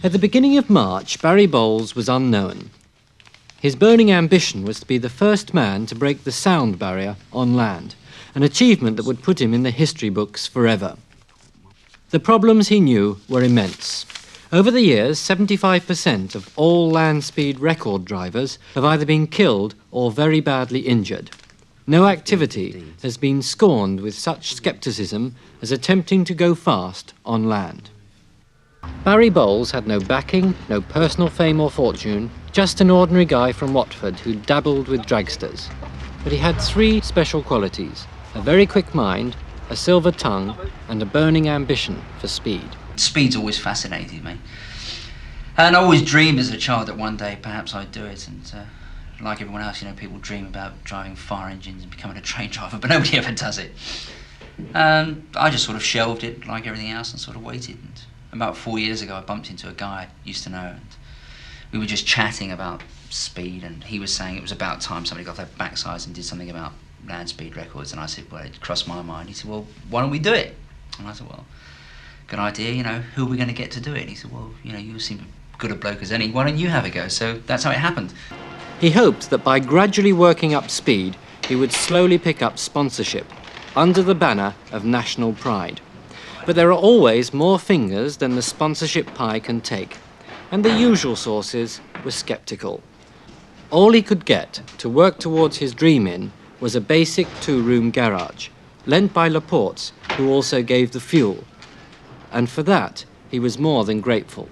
At the beginning of March, Barry Bowles was unknown. His burning ambition was to be the first man to break the sound barrier on land, an achievement that would put him in the history books forever. The problems he knew were immense. Over the years, 75% of all land speed record drivers have either been killed or very badly injured. No activity has been scorned with such scepticism as attempting to go fast on land. Barry Bowles had no backing, no personal fame or fortune, just an ordinary guy from Watford who dabbled with dragsters. But he had three special qualities: a very quick mind, a silver tongue, and a burning ambition for speed. Speed's always fascinated me. And I always dreamed as a child that one day perhaps I'd do it, and like everyone else, you know, people dream about driving fire engines and becoming a train driver, but nobody ever does it. And I just sort of shelved it like everything else and sort of waited. And about 4 years ago I bumped into a guy I used to know, and we were just chatting about speed, and he was saying it was about time somebody got their backsides and did something about land speed records. And I said, well, it crossed my mind. He said, well, why don't we do it? And I said, well, good idea, you know, who are we going to get to do it? And he said, well, you know, you seem good a bloke as any, why don't you have a go? So that's how it happened. He hoped that by gradually working up speed, he would slowly pick up sponsorship under the banner of national pride. But there are always more fingers than the sponsorship pie can take, and the usual sources were sceptical. All he could get to work towards his dream in was a basic two-room garage, lent by Laporte's, who also gave the fuel. And for that, he was more than grateful.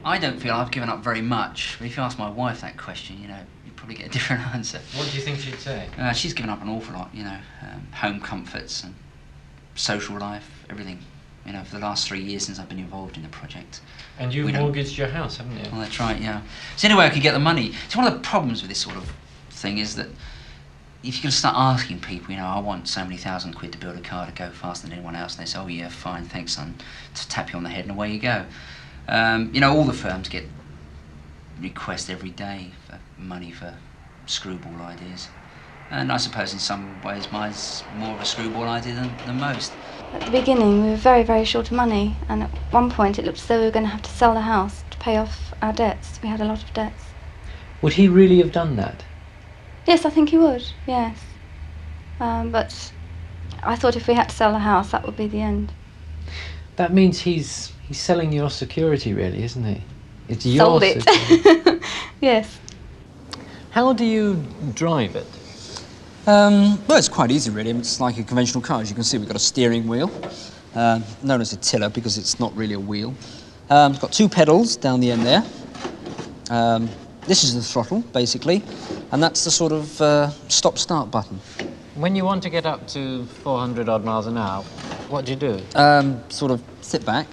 I don't feel I've given up very much, but if you ask my wife that question, you know, you'd probably get a different answer. What do you think she'd say? She's given up an awful lot, you know, home comforts and social life, everything, you know, for the last 3 years since I've been involved in the project. And you've mortgaged your house, haven't you? Well, that's right, yeah. It's the only way I could get the money. So one of the problems with this sort of thing is that if you're going to start asking people, you know, I want so many thousand quid to build a car to go faster than anyone else, and they say, oh yeah, fine, thanks son, to tap you on the head and away you go. You know, all the firms get requests every day for money for screwball ideas. And I suppose in some ways mine's more of a screwball idea than most. At the beginning we were very, very short of money, and at one point it looked as though we were going to have to sell the house to pay off our debts. We had a lot of debts. Would he really have done that? Yes, I think he would, yes. But I thought if we had to sell the house, that would be the end. That means he's selling your security, really, isn't he? It's your Sold it. security. Yes. How do you drive it? Well, it's quite easy, really. It's like a conventional car. As you can see, we've got a steering wheel, known as a tiller because it's not really a wheel. It's got two pedals down the end there. This is the throttle, basically, and that's the sort of stop-start button. When you want to get up to 400 odd miles an hour, what do you do? Sort of sit back.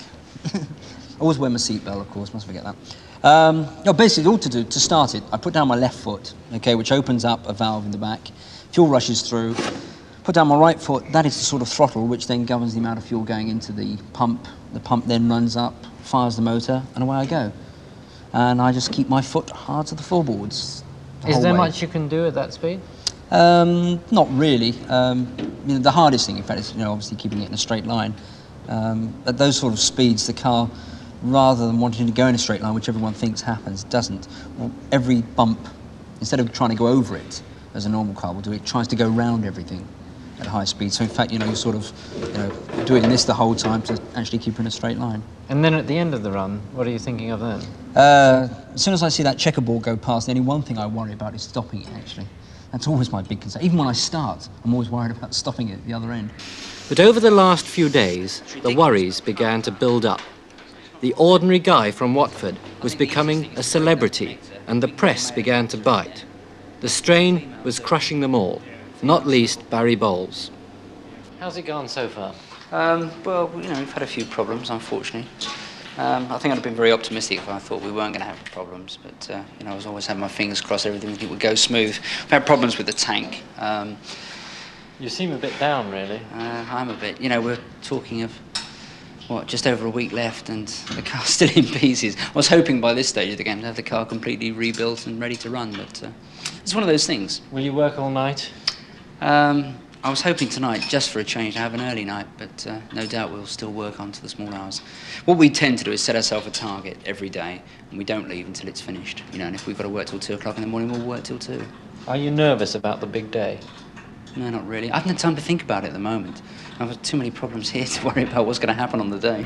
Always wear my seatbelt, of course, must forget that. No, basically, all to do, to start it, I put down my left foot, okay, which opens up a valve in the back. Fuel rushes through. Put down my right foot, that is the sort of throttle which then governs the amount of fuel going into the pump. The pump then runs up, fires the motor, and away I go. And I just keep my foot hard to the floorboards. Is there much you can do at that speed? Not really. You know, the hardest thing, in fact, is, you know, obviously keeping it in a straight line. At those sort of speeds, the car, rather than wanting to go in a straight line, which everyone thinks happens, doesn't. Well, every bump, instead of trying to go over it, as a normal car will do, it tries to go round everything at high speed. So in fact, you know, you're sort of, you know, doing this the whole time to actually keep in a straight line. And then at the end of the run, what are you thinking of then? As soon as I see that checkerboard go past, the only one thing I worry about is stopping it, actually. That's always my big concern. Even when I start, I'm always worried about stopping it at the other end. But over the last few days, the worries began to build up. The ordinary guy from Watford was becoming a celebrity, and the press began to bite. The strain was crushing them all, not least Barry Bowles. How's it gone so far? Well, you know, we've had a few problems, unfortunately. I think I'd have been very optimistic if I thought we weren't going to have problems, but, you know, I was always having my fingers crossed everything would go smooth. We've had problems with the tank. You seem a bit down, really. I'm a bit. You know, we're talking of, what, just over a week left and the car's still in pieces. I was hoping by this stage of the game to have the car completely rebuilt and ready to run, but it's one of those things. Will you work all night? I was hoping tonight, just for a change, to have an early night, but no doubt we'll still work on to the small hours. What we tend to do is set ourselves a target every day, and we don't leave until it's finished. You know, and if we've got to work till 2 o'clock in the morning, we'll work till 2. Are you nervous about the big day? No, not really. I haven't had time to think about it at the moment. I've got too many problems here to worry about what's going to happen on the day.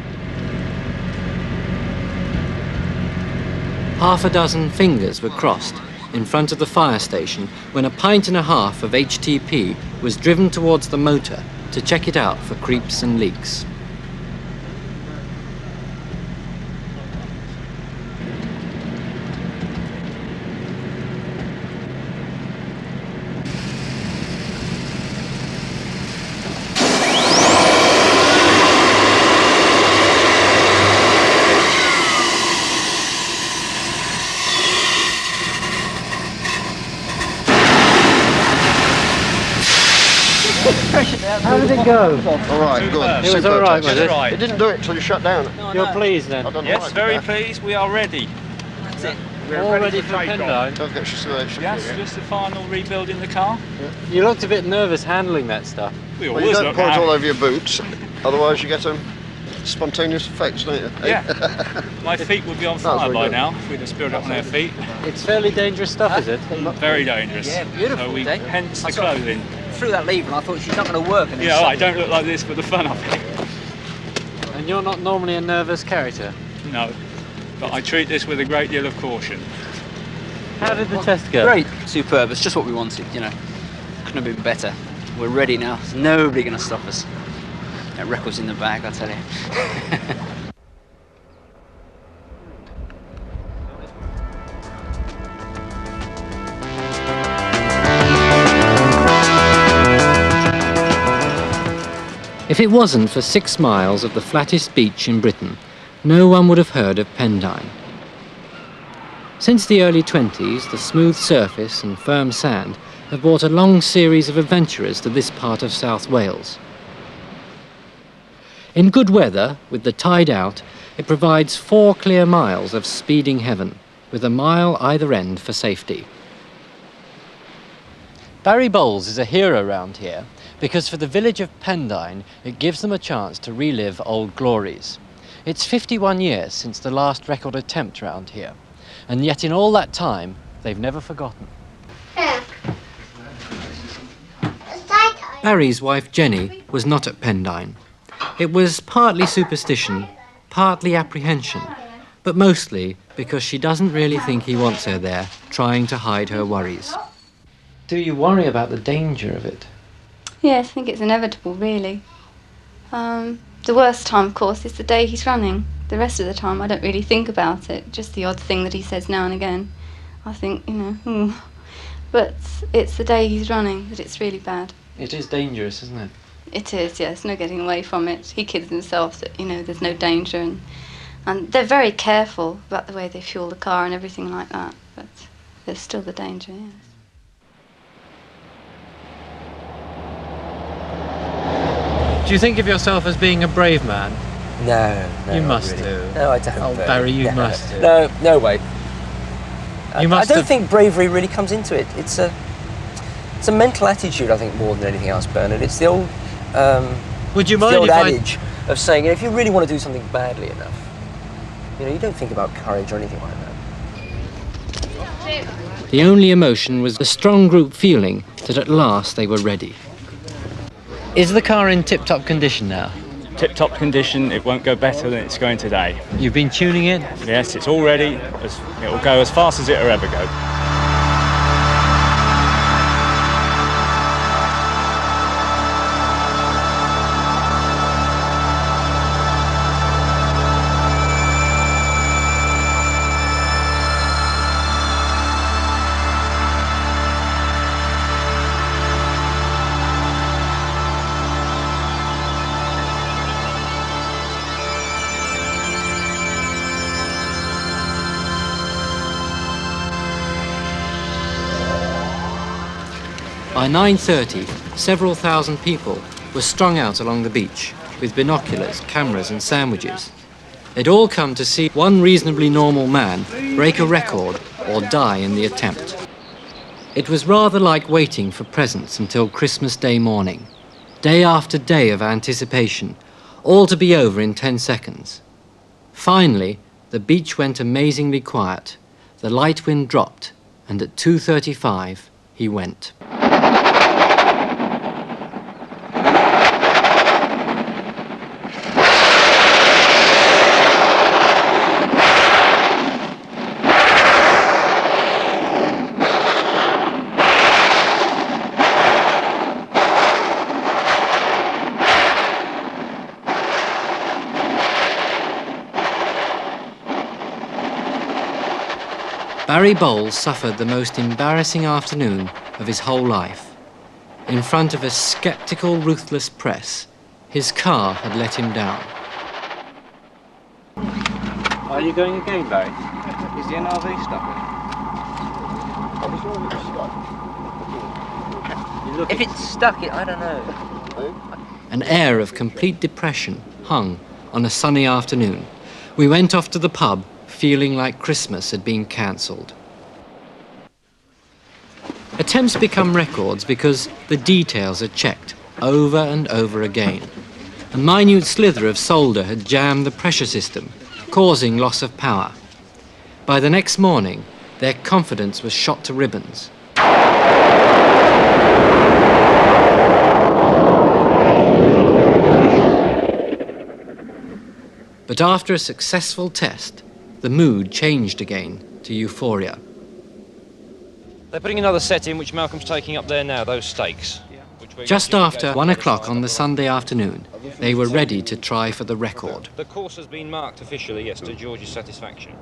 Half a dozen fingers were crossed in front of the fire station when a pint and a half of HTP was driven towards the motor to check it out for creeps and leaks. How did it go? All right, good. It was all right, was it? It didn't do it till you shut down. You're pleased then? I don't know Yes, why I very did that. pleased. We are ready. That's it. All ready for Pendine? Don't get your Yes, just the final rebuilding the car. You looked a bit nervous handling that stuff. We Well, always you don't look pour it all happy. over your boots, otherwise you get spontaneous effects, don't you? Yeah. My feet would be on fire very by good. now if we'd have spilled it on our feet. It's fairly dangerous stuff, is it? Very dangerous. Yeah, beautiful So we, day. hence I the saw- clothing. Through that lever, and I thought she's not going to work. And then Yeah, I suddenly- don't look like this for the fun of it. And you're not normally a nervous character. No. But I treat this with a great deal of caution. How did the test go? Great, superb. It's just what we wanted, you know. Couldn't have been better. We're ready now. There's nobody going to stop us. That record's in the bag, I tell you. If it wasn't for 6 miles of the flattest beach in Britain, no one would have heard of Pendine. Since the early 20s, the smooth surface and firm sand have brought a long series of adventurers to this part of South Wales. In good weather, with the tide out, it provides 4 clear miles of speeding heaven, with a mile either end for safety. Barry Bowles is a hero round here because for the village of Pendine, it gives them a chance to relive old glories. It's 51 years since the last record attempt round here, and yet in all that time, they've never forgotten. Barry's wife Jenny was not at Pendine. It was partly superstition, partly apprehension, but mostly because she doesn't really think he wants her there, trying to hide her worries. Do you worry about the danger of it? Yes, I think it's inevitable, really. The worst time, of course, is the day he's running. The rest of the time, I don't really think about it. Just the odd thing that he says now and again. I think, you know, But it's the day he's running that it's really bad. It is dangerous, isn't it? It is, yes, no getting away from it. He kids himself that, you know, there's no danger. And they're very careful about the way they fuel the car and everything like that. But there's still the danger, yes. Do you think of yourself as being a brave man? No, You not must really. do. No, I don't. Oh, Barry, you no, must do. No way. You must I don't have- think bravery really comes into it. It's a mental attitude, I think, more than anything else, Bernard. It's the old, Would you it's the mind old if I... adage of saying, you know, if you really want to do something badly enough, you know, you don't think about courage or anything like that. The only emotion was the strong group feeling that at last they were ready. Is the car in tip-top condition now? Tip-top condition, it won't go better than it's going today. You've been tuning it? Yes, it's all ready. It will go as fast as it'll ever go. By 9:30, several thousand people were strung out along the beach with binoculars, cameras and sandwiches. They'd all come to see one reasonably normal man break a record or die in the attempt. It was rather like waiting for presents until Christmas Day morning. Day after day of anticipation, all to be over in 10 seconds. Finally, the beach went amazingly quiet. The light wind dropped, and at 2:35 he went. Barry Bowles suffered the most embarrassing afternoon of his whole life. In front of a sceptical, ruthless press, his car had let him down. Are you going again, Barry? Is the NRV stuck? If it's stuck, I don't know. An air of complete depression hung on a sunny afternoon. We went off to the pub, feeling like Christmas had been cancelled. Attempts become records because the details are checked over and over again. A minute slither of solder had jammed the pressure system, causing loss of power. By the next morning, their confidence was shot to ribbons. But after a successful test, the mood changed again to euphoria. They're putting another set in, which Malcolm's taking up there now, those stakes. Just after 1 o'clock on the Sunday afternoon, they were ready to try for the record. The course has been marked officially, yes, to George's satisfaction.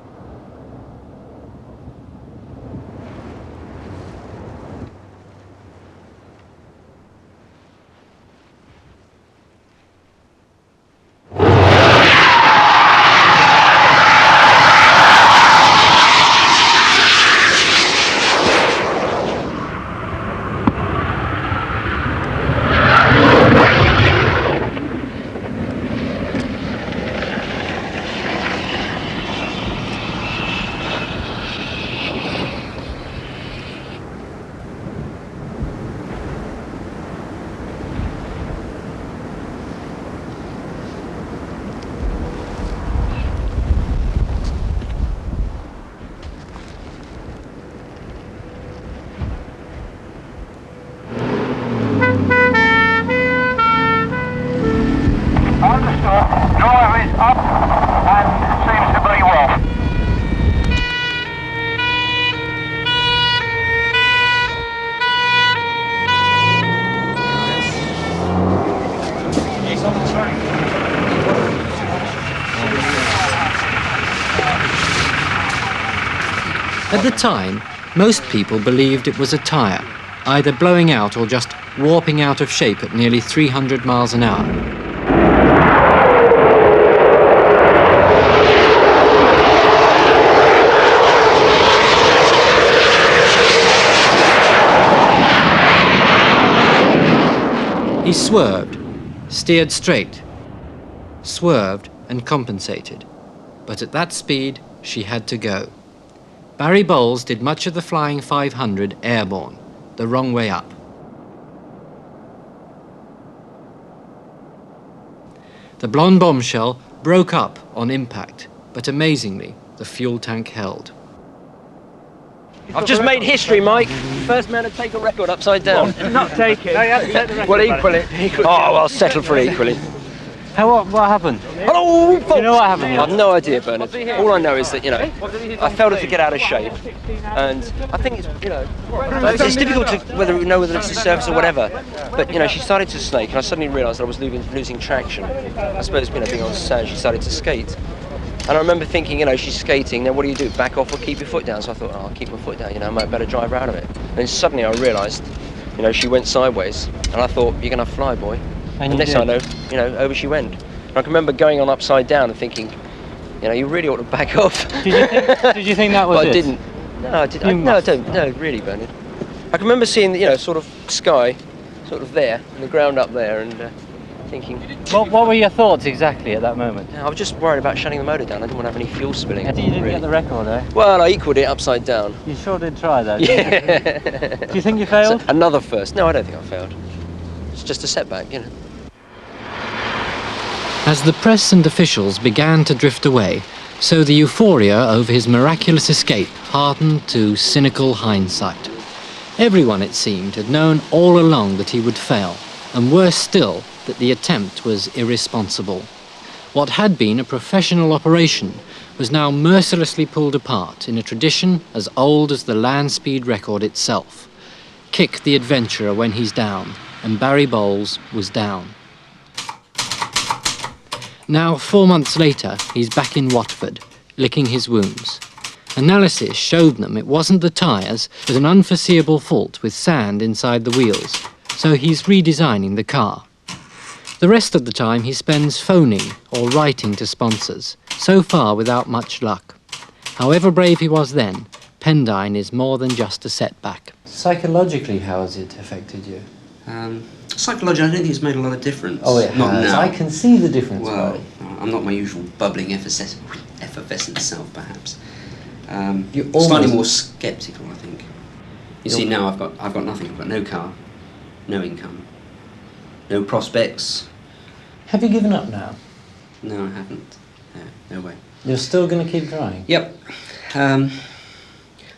At the time, most people believed it was a tyre, either blowing out or just warping out of shape at nearly 300 miles an hour. He swerved, steered straight, swerved and compensated. But at that speed, she had to go. Barry Bowles did much of the flying 500 airborne, the wrong way up. The Blonde Bombshell broke up on impact, but amazingly, the fuel tank held. I've just made history, Mike. First man to take a record upside down. Not take it. No, you have to take the record. Well, equal it. Oh, I'll settle for equally. What happened? Hello, folks. You know what happened? I've no idea, Bernard. All I know is that, I failed her to get out of shape. And I think it's, it's difficult to know whether it's the surface or whatever. But, she started to snake, and I suddenly realised that I was losing traction. I suppose, being on sand, she started to skate. And I remember thinking, she's skating, then what do? Back off or keep your foot down? So I thought, I'll keep my foot down, I might better drive her out of it. And then suddenly I realised, she went sideways. And I thought, you're going to fly, boy. And next thing I know, over she went. And I can remember going on upside down and thinking, you really ought to back off. Did you think that was but it? I didn't. No, I didn't. No, I don't. No, really, Bernard. I can remember seeing, sort of sky, sort of there, and the ground up there, and thinking... What were your thoughts exactly at that moment? I was just worried about shutting the motor down. I didn't want to have any fuel spilling. You didn't get the record, eh? Well, I equalled it upside down. You sure did try that, Yeah. Do you think you failed? So, another first. No, I don't think I failed. It's just a setback, you know. As the press and officials began to drift away, so the euphoria over his miraculous escape hardened to cynical hindsight. Everyone, it seemed, had known all along that he would fail, and worse still, that the attempt was irresponsible. What had been a professional operation was now mercilessly pulled apart in a tradition as old as the land speed record itself. Kick the adventurer when he's down, and Barry Bowles was down. Now, 4 months later, he's back in Watford, licking his wounds. Analysis showed them it wasn't the tyres, but an unforeseeable fault with sand inside the wheels, so he's redesigning the car. The rest of the time he spends phoning or writing to sponsors, so far without much luck. However brave he was then, Pendine is more than just a setback. Psychologically, how has it affected you? Psychologically, I don't think it's made a lot of difference. Oh, it Not has. now. I can see the difference. Well, Barry. I'm not my usual bubbling, effervescent self, perhaps. You're Slightly almost- more sceptical, I think. You see, now I've got nothing. I've got no car, no income, no prospects. Have you given up now? No, I haven't. No way. You're still going to keep trying? Yep. I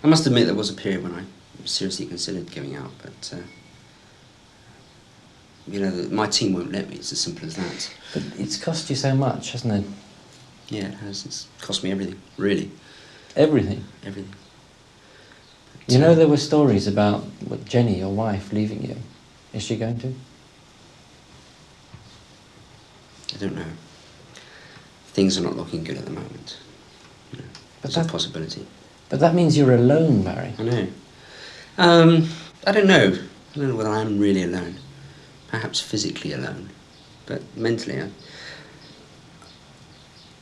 must admit there was a period when I seriously considered giving up, but you know, my team won't let me. It's as simple as that. But it's cost you so much, hasn't it? Yeah, it has. It's cost me everything, really. Everything. Everything. You know, there were stories about Jenny, your wife, leaving you. Is she going to? I don't know. Things are not looking good at the moment. You know, it's a possibility. But that means you're alone, Barry. I know. I don't know. I don't know whether I'm really alone. Perhaps physically alone. But mentally,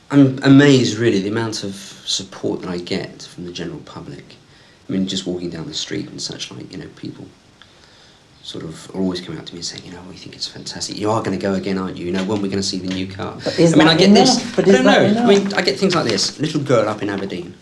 I'm amazed, really, the amount of support that I get from the general public. I mean, just walking down the street and such, like, you know, people sort of are always coming up to me and saying, you know, we think it's fantastic. You are going to go again, aren't you? You know, when we're going to see the new car. But is I mean, that I get enough? this. But I is don't that know. enough? I mean, I get things like this. A little girl up in Aberdeen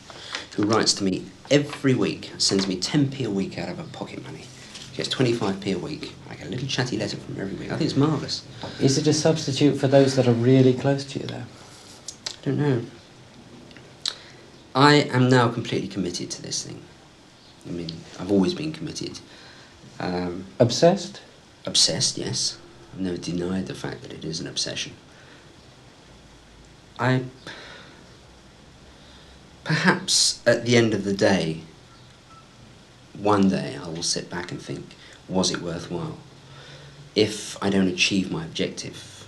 who writes to me every week, sends me 10p a week out of her pocket money. She gets 25p a week. I get a little chatty letter from her every week. I think it's marvellous. Is it a substitute for those that are really close to you, though? I don't know. I am now completely committed to this thing. I mean, I've always been committed. Obsessed? Obsessed, yes. I've never denied the fact that it is an obsession. Perhaps at the end of the day, one day I will sit back and think, was it worthwhile? If I don't achieve my objective,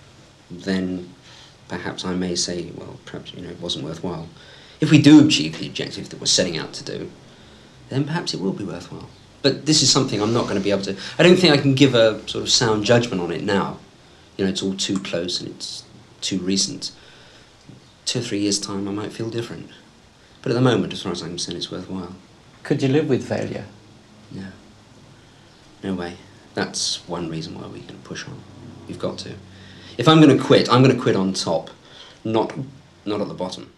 then perhaps I may say, well, perhaps, you know, it wasn't worthwhile. If we do achieve the objective that we're setting out to do, then perhaps it will be worthwhile. But this is something I'm not going to be able to... I don't think I can give a sort of sound judgment on it now. You know, it's all too close and it's too recent. 2 or 3 years' time, I might feel different. But at the moment, as far as I'm concerned, it's worthwhile. Could you live with failure? No. No way. That's one reason why we can push on. We've got to. If I'm going to quit, I'm going to quit on top, not at the bottom.